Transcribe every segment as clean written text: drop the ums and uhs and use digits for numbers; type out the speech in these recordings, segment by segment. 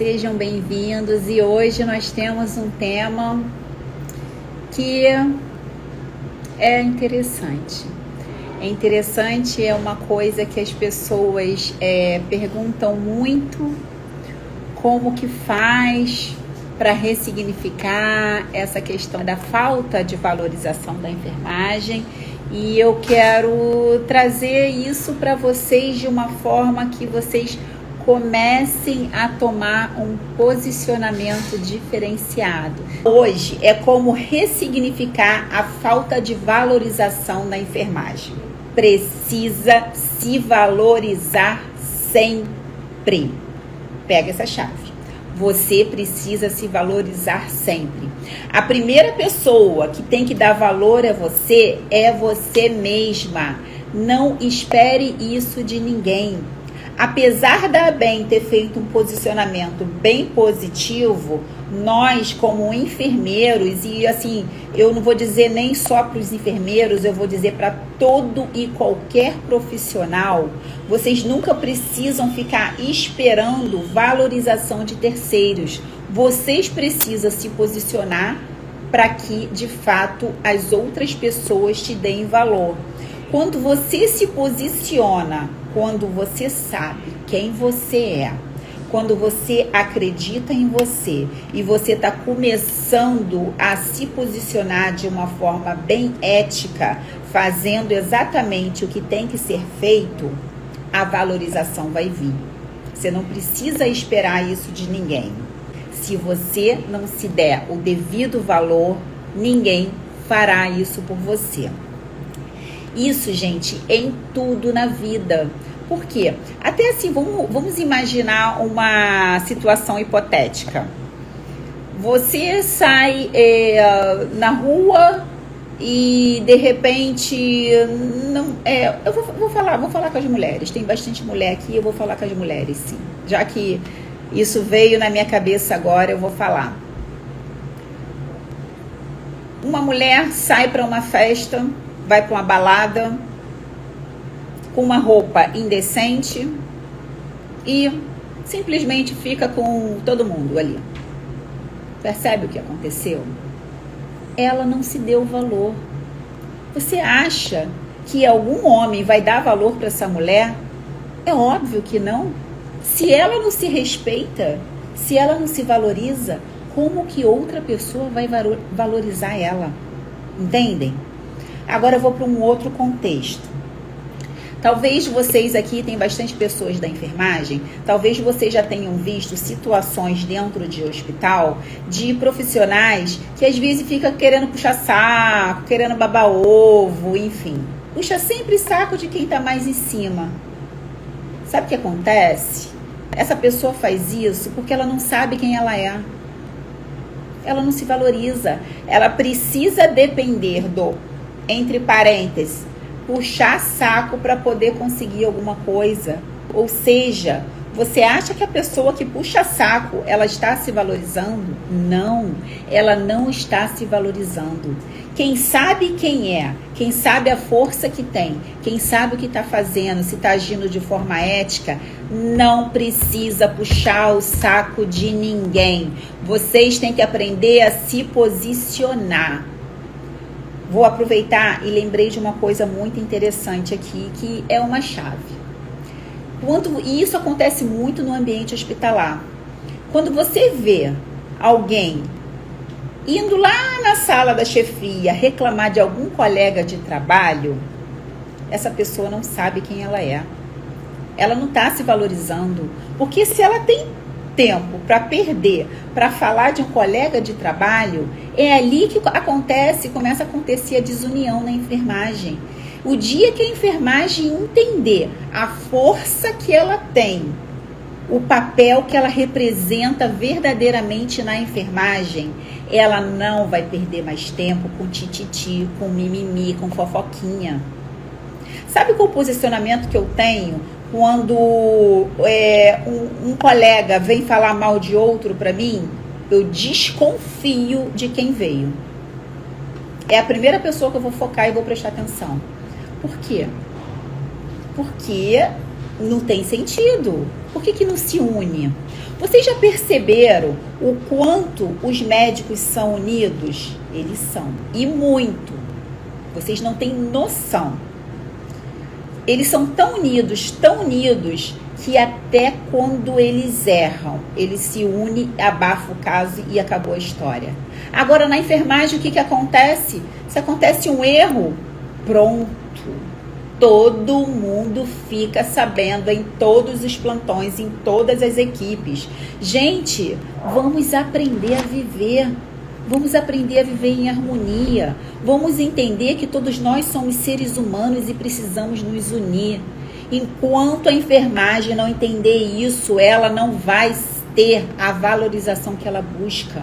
Sejam bem-vindos e hoje nós temos um tema que é interessante. É uma coisa que as pessoas perguntam muito, como que faz para ressignificar essa questão da falta de valorização da enfermagem. E eu quero trazer isso para vocês de uma forma que vocês comecem a tomar um posicionamento diferenciado. Hoje é como ressignificar a falta de valorização da enfermagem. Precisa se valorizar sempre. Pega essa chave. Você precisa se valorizar sempre. A primeira pessoa que tem que dar valor a você é você mesma. Não espere isso de ninguém. Apesar da ABEM ter feito um posicionamento bem positivo, nós como enfermeiros, e assim, eu não vou dizer nem só para os enfermeiros, eu vou dizer para todo e qualquer profissional, vocês nunca precisam ficar esperando valorização de terceiros. Vocês precisam se posicionar para que, de fato, as outras pessoas te deem valor. Quando você se posiciona, quando você sabe quem você é, quando você acredita em você e você está começando a se posicionar de uma forma bem ética, fazendo exatamente o que tem que ser feito, a valorização vai vir. Você não precisa esperar isso de ninguém. Se você não se der o devido valor, ninguém fará isso por você. Isso, gente, em tudo na vida. Por quê? Até assim, vamos imaginar uma situação hipotética. Você sai na rua e, de repente, eu vou falar com as mulheres. Tem bastante mulher aqui, eu vou falar com as mulheres, sim. Já que isso veio na minha cabeça agora, eu vou falar. Uma mulher sai para uma festa, vai para uma balada com uma roupa indecente e simplesmente fica com todo mundo ali. Percebe o que aconteceu? Ela não se deu valor. Você acha que algum homem vai dar valor para essa mulher? É óbvio que não. Se ela não se respeita, se ela não se valoriza, como que outra pessoa vai valorizar ela? Entendem? Agora eu vou para um outro contexto. Talvez vocês aqui, tem bastante pessoas da enfermagem, talvez vocês já tenham visto situações dentro de hospital de profissionais que às vezes ficam querendo puxar saco, querendo babar ovo, enfim. Puxa sempre saco de quem está mais em cima. Sabe o que acontece? Essa pessoa faz isso porque ela não sabe quem ela é. Ela não se valoriza. Ela precisa depender do, entre parênteses, puxar saco para poder conseguir alguma coisa. Ou seja, você acha que a pessoa que puxa saco, ela está se valorizando? Não, ela não está se valorizando. Quem sabe quem é, quem sabe a força que tem, quem sabe o que está fazendo, se está agindo de forma ética, não precisa puxar o saco de ninguém. Vocês têm que aprender a se posicionar. Vou aproveitar e lembrei de uma coisa muito interessante aqui, que é uma chave. E isso acontece muito no ambiente hospitalar. Quando você vê alguém indo lá na sala da chefia reclamar de algum colega de trabalho, essa pessoa não sabe quem ela é. Ela não está se valorizando. Porque se ela tem tempo para perder, para falar de um colega de trabalho, é ali que começa a acontecer a desunião na enfermagem. O dia que a enfermagem entender a força que ela tem, o papel que ela representa verdadeiramente na enfermagem, ela não vai perder mais tempo com tititi, com mimimi, com fofoquinha. Sabe qual o posicionamento que eu tenho quando um colega vem falar mal de outro para mim? Eu desconfio de quem veio. É a primeira pessoa que eu vou focar e vou prestar atenção. Por quê? Porque não tem sentido. Por que não se une? Vocês já perceberam o quanto os médicos são unidos? Eles são, e muito. Vocês não têm noção. Eles são tão unidos, que até quando eles erram, eles se unem, abafam o caso e acabou a história. Agora, na enfermagem, o que acontece? Se acontece um erro, pronto. Todo mundo fica sabendo em todos os plantões, em todas as equipes. Gente, vamos aprender a viver. Vamos aprender a viver em harmonia. Vamos entender que todos nós somos seres humanos e precisamos nos unir. Enquanto a enfermagem não entender isso, ela não vai ter a valorização que ela busca.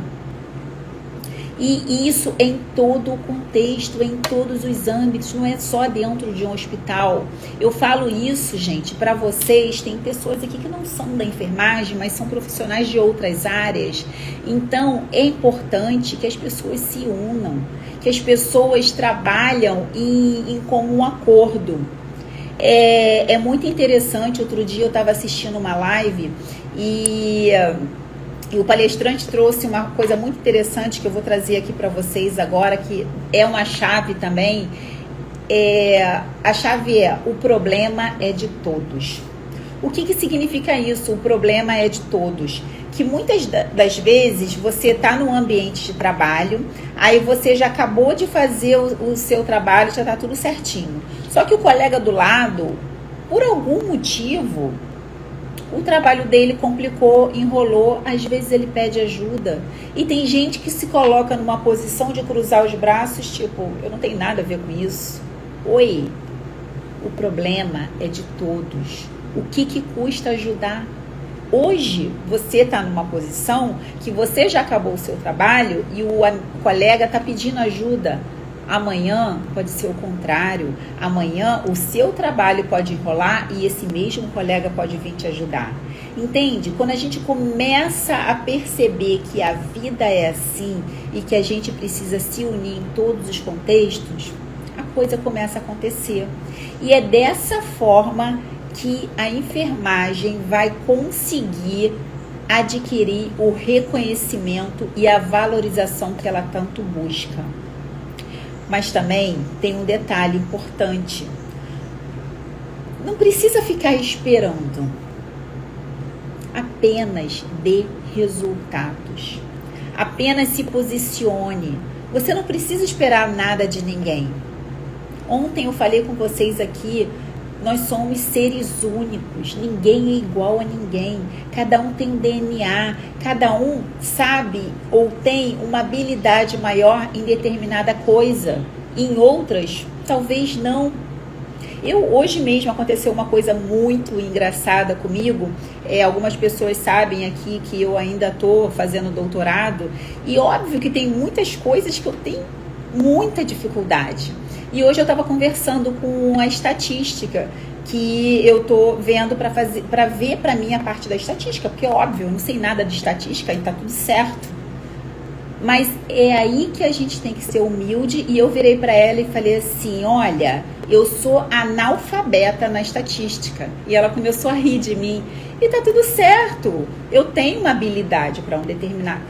E isso em todo o contexto, em todos os âmbitos, não é só dentro de um hospital. Eu falo isso, gente, para vocês. Tem pessoas aqui que não são da enfermagem, mas são profissionais de outras áreas. Então, é importante que as pessoas se unam, que as pessoas trabalham em comum acordo. É muito interessante. Outro dia eu estava assistindo uma live e o palestrante trouxe uma coisa muito interessante que eu vou trazer aqui para vocês agora, que é uma chave também. A chave o problema é de todos. O que significa isso? O problema é de todos. Que muitas das vezes você está num ambiente de trabalho, aí você já acabou de fazer o seu trabalho, já está tudo certinho. Só que o colega do lado, por algum motivo, o trabalho dele complicou, enrolou, às vezes ele pede ajuda. E tem gente que se coloca numa posição de cruzar os braços, tipo, eu não tenho nada a ver com isso. Oi, o problema é de todos. O que custa ajudar? Hoje, você está numa posição que você já acabou o seu trabalho e o colega está pedindo ajuda. Amanhã pode ser o contrário. Amanhã o seu trabalho pode enrolar e esse mesmo colega pode vir te ajudar. Entende? Quando a gente começa a perceber que a vida é assim e que a gente precisa se unir em todos os contextos, a coisa começa a acontecer. E é dessa forma que a enfermagem vai conseguir adquirir o reconhecimento e a valorização que ela tanto busca. Mas também tem um detalhe importante. Não precisa ficar esperando. Apenas dê resultados. Apenas se posicione. Você não precisa esperar nada de ninguém. Ontem eu falei com vocês aqui, nós somos seres únicos, ninguém é igual a ninguém, cada um tem um DNA, cada um sabe ou tem uma habilidade maior em determinada coisa, em outras talvez não. Hoje mesmo aconteceu uma coisa muito engraçada comigo. Algumas pessoas sabem aqui que eu ainda estou fazendo doutorado e óbvio que tem muitas coisas que eu tenho muita dificuldade. E hoje eu estava conversando com a estatística, que eu estou vendo para ver para mim a parte da estatística, porque óbvio, eu não sei nada de estatística e está tudo certo. Mas é aí que a gente tem que ser humilde. E eu virei para ela e falei assim, olha, eu sou analfabeta na estatística. E ela começou a rir de mim. E tá tudo certo. Eu tenho uma habilidade para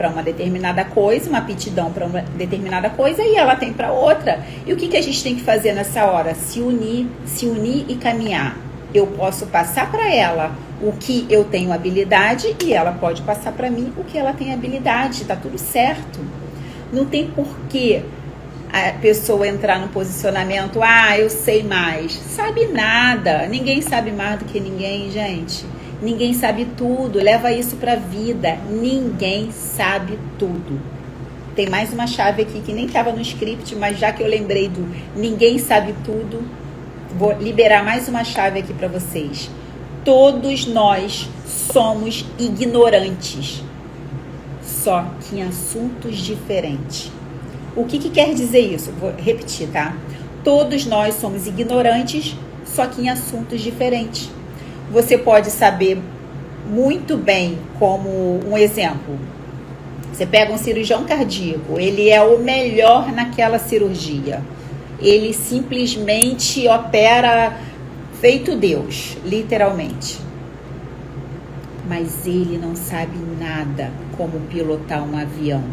uma determinada coisa, uma aptidão para uma determinada coisa, e ela tem para outra. E o que a gente tem que fazer nessa hora? Se unir e caminhar. Eu posso passar para ela o que eu tenho habilidade e ela pode passar para mim o que ela tem habilidade. Tá tudo certo. Não tem porquê a pessoa entrar no posicionamento, eu sei mais. Sabe nada. Ninguém sabe mais do que ninguém, gente. Ninguém sabe tudo. Leva isso pra vida. Ninguém sabe tudo. Tem mais uma chave aqui que nem estava no script, mas já que eu lembrei do ninguém sabe tudo, vou liberar mais uma chave aqui para vocês. Todos nós somos ignorantes, só que em assuntos diferentes. O que quer dizer isso? Vou repetir, tá? Todos nós somos ignorantes, só que em assuntos diferentes. Você pode saber muito bem, como um exemplo. Você pega um cirurgião cardíaco, ele é o melhor naquela cirurgia. Ele simplesmente opera feito Deus, literalmente. mas ele não sabe nada como pilotar um avião.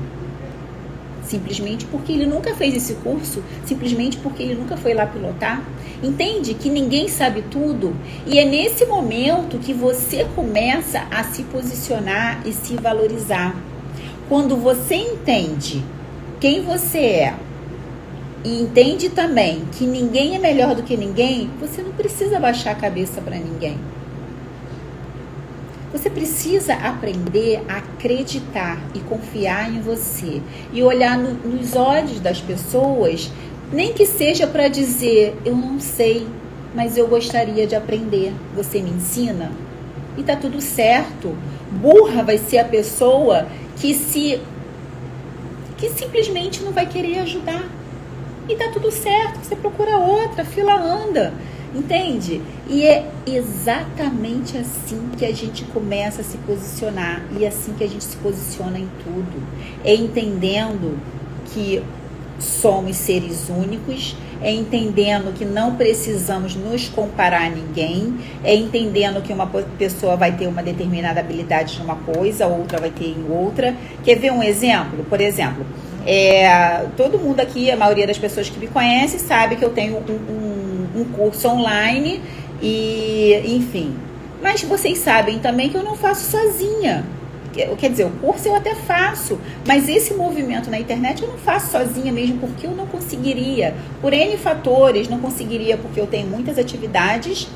Simplesmente porque ele nunca fez esse curso, simplesmente porque ele nunca foi lá pilotar. Entende que ninguém sabe tudo? E é nesse momento que você começa a se posicionar e se valorizar. Quando você entende quem você é e entende também que ninguém é melhor do que ninguém, você não precisa baixar a cabeça para ninguém. Você precisa aprender a acreditar e confiar em você e olhar nos olhos das pessoas, nem que seja para dizer, eu não sei, mas eu gostaria de aprender. Você me ensina? E tá tudo certo. Burra vai ser a pessoa que simplesmente não vai querer ajudar. E tá tudo certo, você procura outra, a fila anda. Entende? E é exatamente assim que a gente começa a se posicionar. E é assim que a gente se posiciona em tudo. É entendendo que somos seres únicos, é entendendo que não precisamos nos comparar a ninguém, é entendendo que uma pessoa vai ter uma determinada habilidade em uma coisa, outra vai ter em outra. Quer ver um exemplo? Por exemplo, todo mundo aqui, a maioria das pessoas que me conhecem, sabe que eu tenho um curso online e, enfim. Mas vocês sabem também que eu não faço sozinha. Quer dizer, o curso eu até faço, mas esse movimento na internet eu não faço sozinha mesmo, porque eu não conseguiria, por N fatores, não conseguiria porque eu tenho muitas atividades,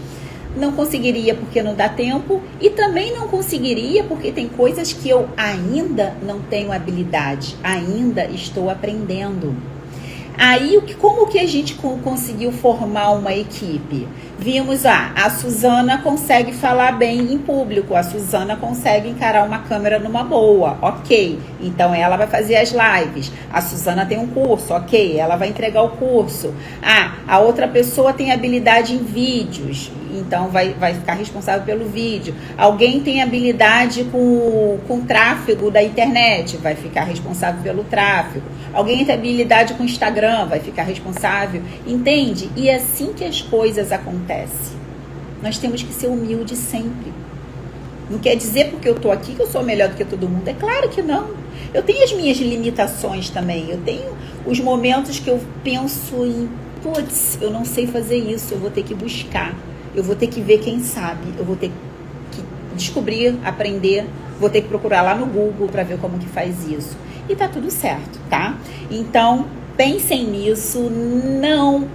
não conseguiria porque não dá tempo e também não conseguiria porque tem coisas que eu ainda não tenho habilidade, ainda estou aprendendo. Aí, como que a gente conseguiu formar uma equipe? Vimos, a Suzana consegue falar bem em público, a Suzana consegue encarar uma câmera numa boa, ok. Então, ela vai fazer as lives. A Suzana tem um curso, ok, ela vai entregar o curso. A outra pessoa tem habilidade em vídeos, então vai ficar responsável pelo vídeo. Alguém tem habilidade com tráfego da internet, vai ficar responsável pelo tráfego. Alguém tem habilidade com Instagram, vai ficar responsável. Entende? E é assim que as coisas acontecem. Nós temos que ser humildes sempre. Não quer dizer porque eu estou aqui que eu sou melhor do que todo mundo. É claro que não. Eu tenho as minhas limitações também. Eu tenho os momentos que eu penso em, putz, eu não sei fazer isso, eu vou ter que buscar. Eu vou ter que ver quem sabe. Eu vou ter que descobrir, aprender. Vou ter que procurar lá no Google para ver como que faz isso. E tá tudo certo, tá? Então, pensem nisso. Não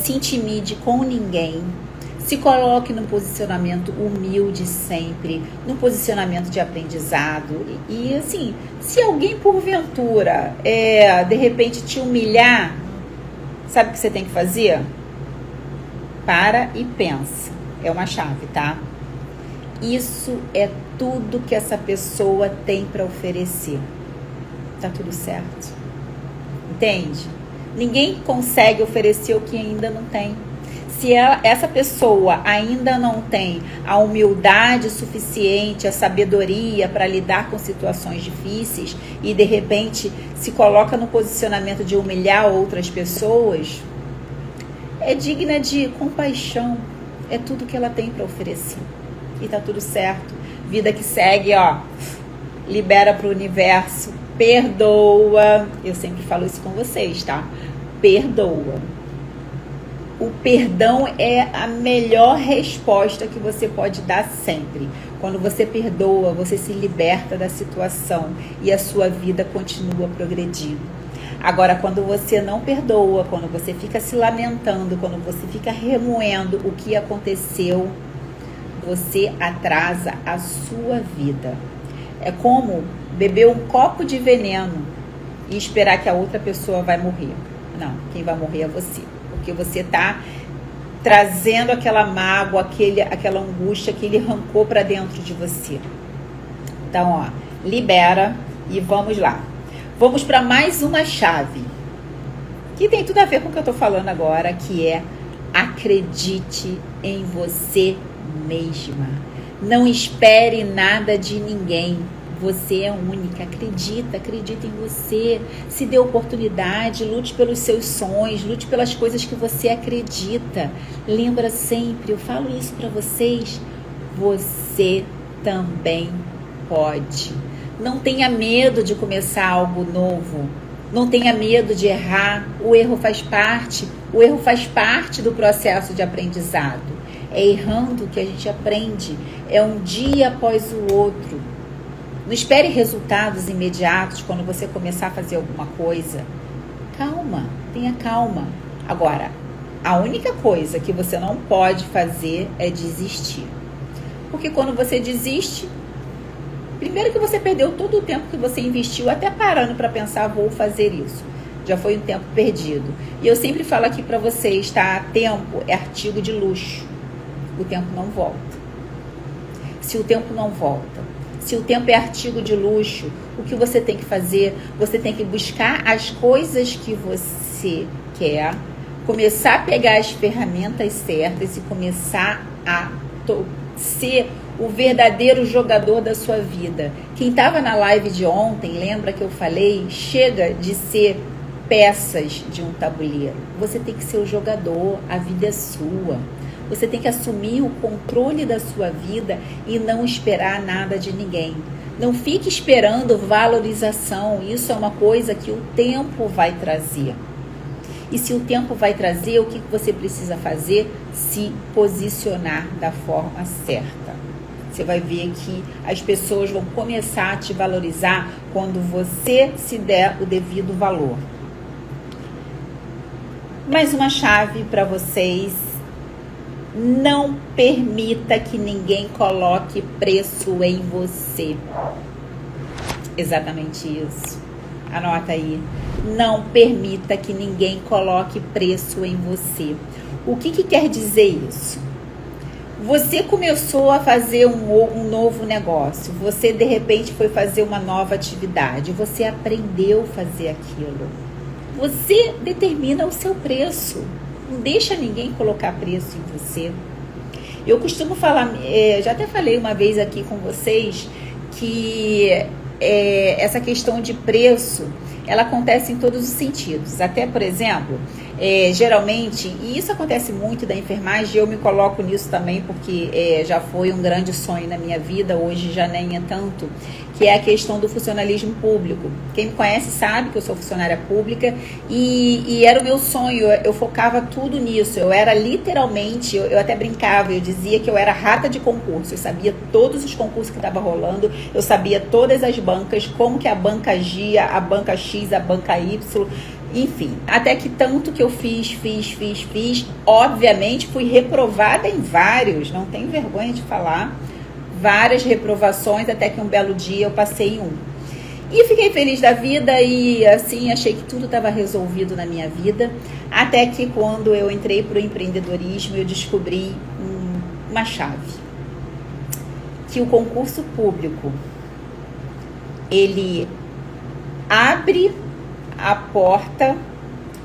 se intimide com ninguém. Se coloque num posicionamento humilde sempre. Num posicionamento de aprendizado. E assim, se alguém porventura, de repente te humilhar, sabe o que você tem que fazer? Para e pensa. É uma chave, tá? Isso é tudo que essa pessoa tem para oferecer. Tá tudo certo. Entende? Ninguém consegue oferecer o que ainda não tem. Se essa pessoa ainda não tem a humildade suficiente, a sabedoria para lidar com situações difíceis e de repente se coloca no posicionamento de humilhar outras pessoas, é digna de compaixão. É tudo que ela tem para oferecer. E tá tudo certo. Vida que segue, libera pro universo, perdoa. Eu sempre falo isso com vocês, tá? Perdoa. O perdão é a melhor resposta que você pode dar sempre. Quando você perdoa, você se liberta da situação e a sua vida continua progredindo. Agora, quando você não perdoa, quando você fica se lamentando, quando você fica remoendo o que aconteceu, você atrasa a sua vida. É como beber um copo de veneno e esperar que a outra pessoa vai morrer. Não, quem vai morrer é você. Porque você está trazendo aquela mágoa, aquela angústia, aquele rancor para dentro de você. Então, libera e vamos lá. Vamos para mais uma chave, que tem tudo a ver com o que eu estou falando agora, que é acredite em você mesma. Não espere nada de ninguém. Você é única. Acredita em você. Se dê oportunidade, lute pelos seus sonhos, lute pelas coisas que você acredita. Lembra sempre, eu falo isso para vocês, você também pode. Não tenha medo de começar algo novo. Não tenha medo de errar. O erro faz parte. O erro faz parte do processo de aprendizado. É errando que a gente aprende. É um dia após o outro. Não espere resultados imediatos quando você começar a fazer alguma coisa. Calma, tenha calma. Agora, a única coisa que você não pode fazer é desistir. Porque quando você desiste, primeiro que você perdeu todo o tempo que você investiu, até parando para pensar, vou fazer isso. Já foi um tempo perdido. E eu sempre falo aqui para vocês, tá? Tempo é artigo de luxo. O tempo não volta. Se o tempo não volta, se o tempo é artigo de luxo, o que você tem que fazer? Você tem que buscar as coisas que você quer, começar a pegar as ferramentas certas e começar a ser o verdadeiro jogador da sua vida. Quem estava na live de ontem, lembra que eu falei? Chega de ser peças de um tabuleiro. Você tem que ser o jogador, a vida é sua. Você tem que assumir o controle da sua vida e não esperar nada de ninguém. Não fique esperando valorização. Isso é uma coisa que o tempo vai trazer. E se o tempo vai trazer, o que você precisa fazer? Se posicionar da forma certa. Você vai ver que as pessoas vão começar a te valorizar quando você se der o devido valor. Mais uma chave para vocês. Não permita que ninguém coloque preço em você. Exatamente isso. Anota aí. Não permita que ninguém coloque preço em você. O que quer dizer isso? Você começou a fazer um novo negócio. Você, de repente, foi fazer uma nova atividade. Você aprendeu a fazer aquilo. Você determina o seu preço. Não deixa ninguém colocar preço em você. Eu costumo falar, já até falei uma vez aqui com vocês, que essa questão de preço, ela acontece em todos os sentidos. Até, por exemplo, geralmente, e isso acontece muito da enfermagem, eu me coloco nisso também, porque já foi um grande sonho na minha vida, hoje já nem é tanto, que é a questão do funcionalismo público. Quem me conhece sabe que eu sou funcionária pública e era o meu sonho, eu focava tudo nisso. Eu era literalmente, eu até brincava, eu dizia que eu era rata de concurso. Eu sabia todos os concursos que estavam rolando, eu sabia todas as bancas, como que a banca agia, a banca X, a banca Y, enfim. Até que tanto que eu fiz, obviamente fui reprovada em vários, não tenho vergonha de falar, várias reprovações, até que um belo dia eu passei em um. E fiquei feliz da vida e assim, achei que tudo estava resolvido na minha vida, até que quando eu entrei para o empreendedorismo, eu descobri uma chave. Que o concurso público, ele abre a porta,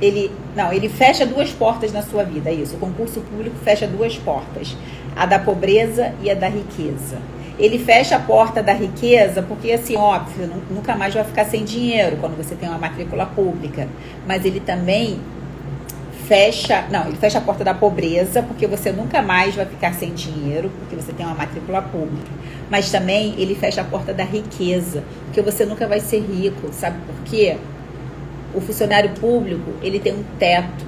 ele fecha duas portas na sua vida, é isso. O concurso público fecha duas portas, a da pobreza e a da riqueza. Ele fecha a porta da riqueza porque, assim, óbvio, nunca mais vai ficar sem dinheiro quando você tem uma matrícula pública. Mas ele também ele fecha a porta da pobreza porque você nunca mais vai ficar sem dinheiro porque você tem uma matrícula pública. Mas também ele fecha a porta da riqueza porque você nunca vai ser rico. Sabe por quê? O funcionário público, ele tem um teto.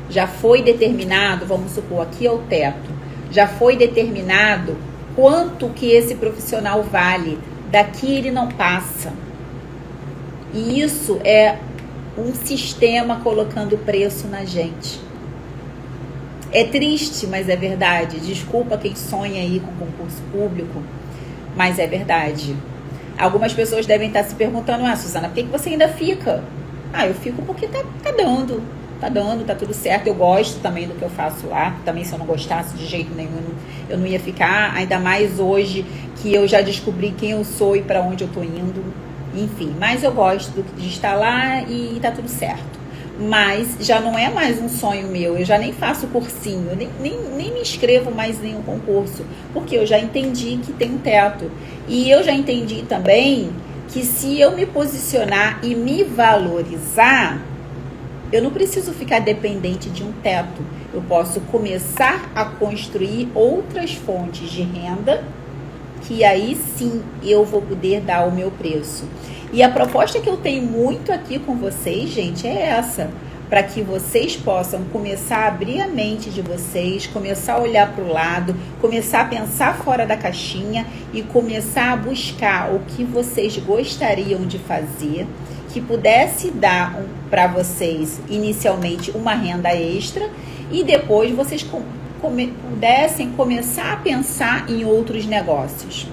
Já foi determinado, vamos supor, aqui é o teto. Já foi determinado quanto que esse profissional vale. Daqui ele não passa. E isso é um sistema colocando preço na gente. É triste, mas é verdade. Desculpa quem sonha aí com concurso público, mas é verdade. Algumas pessoas devem estar se perguntando, Suzana, por que você ainda fica? Eu fico porque tá dando, tá tudo certo. Eu gosto também do que eu faço lá. Também, se eu não gostasse de jeito nenhum, eu não ia ficar. Ainda mais hoje que eu já descobri quem eu sou e para onde eu tô indo. Enfim, mas eu gosto de estar lá e tá tudo certo. Mas já não é mais um sonho meu. Eu já nem faço cursinho, nem me inscrevo mais em nenhum concurso, porque eu já entendi que tem um teto. E eu já entendi também que se eu me posicionar e me valorizar, Eu não preciso ficar dependente de um teto. Eu posso começar a construir outras fontes de renda, que aí sim eu vou poder dar o meu preço. E a proposta que eu tenho muito aqui com vocês, gente, é essa. Para que vocês possam começar a abrir a mente de vocês, começar a olhar para o lado, começar a pensar fora da caixinha e começar a buscar o que vocês gostariam de fazer, que pudesse dar para vocês inicialmente uma renda extra e depois vocês pudessem começar a pensar em outros negócios.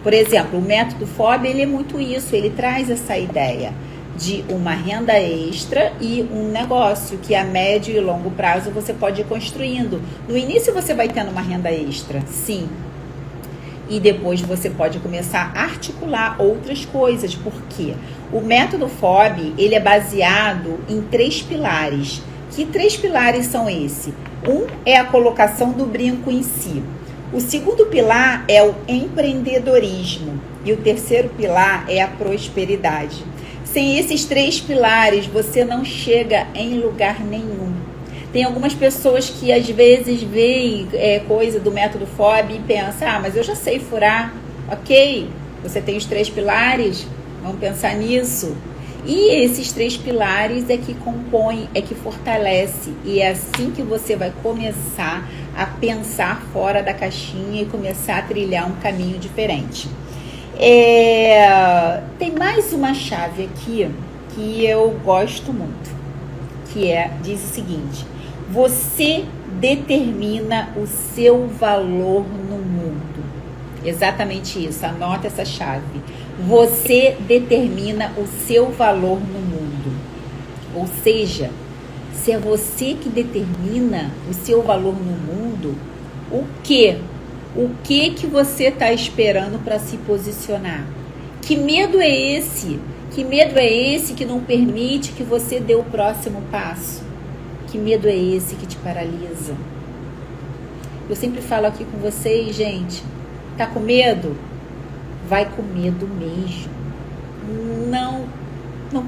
Por exemplo, o método FOB, ele é muito isso, ele traz essa ideia de uma renda extra e um negócio que a médio e longo prazo você pode ir construindo. No início você vai tendo uma renda extra, sim. E depois você pode começar a articular outras coisas. Por quê? O método FOB, ele é baseado em 3 pilares. Que 3 pilares são esses? Um é a colocação do brinco em si. O segundo pilar é o empreendedorismo. E o terceiro pilar é a prosperidade. Sem esses 3 pilares, você não chega em lugar nenhum. Tem algumas pessoas que às vezes veem coisa do método FOB e pensam, mas eu já sei furar. Ok, você tem os 3 pilares, vamos pensar nisso. E esses 3 pilares é que compõem, é que fortalece. E é assim que você vai começar a pensar fora da caixinha e começar a trilhar um caminho diferente. Tem mais uma chave aqui que eu gosto muito, que diz o seguinte: você determina o seu valor no mundo. Exatamente isso, anota essa chave. Você determina o seu valor no mundo. Ou seja, se é você que determina o seu valor no mundo, o que você está esperando para se posicionar? Que medo é esse? Que medo é esse que não permite que você dê o próximo passo? Que medo é esse que te paralisa? Eu sempre falo aqui com vocês, gente, tá com medo? Vai com medo mesmo. Não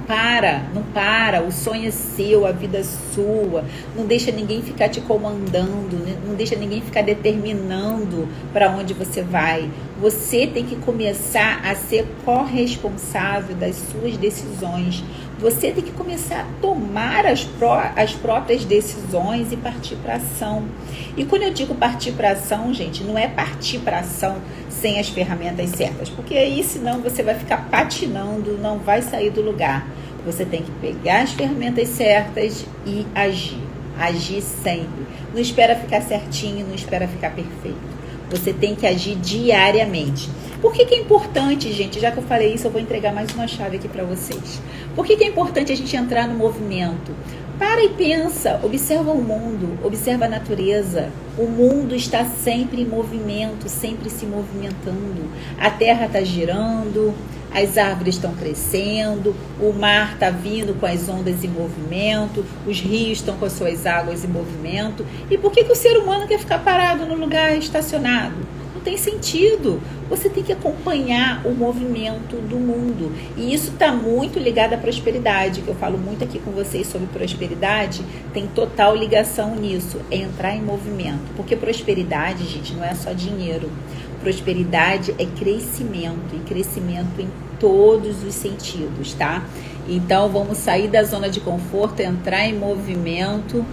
para, o sonho é seu, a vida é sua, não deixa ninguém ficar te comandando, não deixa ninguém ficar determinando para onde você vai. Você tem que começar a ser corresponsável das suas decisões. Você tem que começar a tomar as próprias decisões e partir para ação. E quando eu digo partir para ação, gente, não é partir para ação sem as ferramentas certas, porque aí senão você vai ficar patinando, não vai sair do lugar. Você tem que pegar as ferramentas certas e agir sempre. Não espera ficar certinho, não espera ficar perfeito. Você tem que agir diariamente. Por que é importante, gente? Já que eu falei isso, eu vou entregar mais uma chave aqui para vocês. Por que é importante a gente entrar no movimento? Para e pensa, observa o mundo, observa a natureza. O mundo está sempre em movimento, sempre se movimentando. A terra está girando, as árvores estão crescendo, o mar está vindo com as ondas em movimento, os rios estão com as suas águas em movimento. E por que o ser humano quer ficar parado no lugar estacionado? Não tem sentido. Você tem que acompanhar o movimento do mundo. E isso está muito ligado à prosperidade, que eu falo muito aqui com vocês sobre prosperidade, tem total ligação nisso, é entrar em movimento. Porque prosperidade, gente, não é só dinheiro. Prosperidade é crescimento, e crescimento em todos os sentidos, tá? Então, vamos sair da zona de conforto, entrar em movimento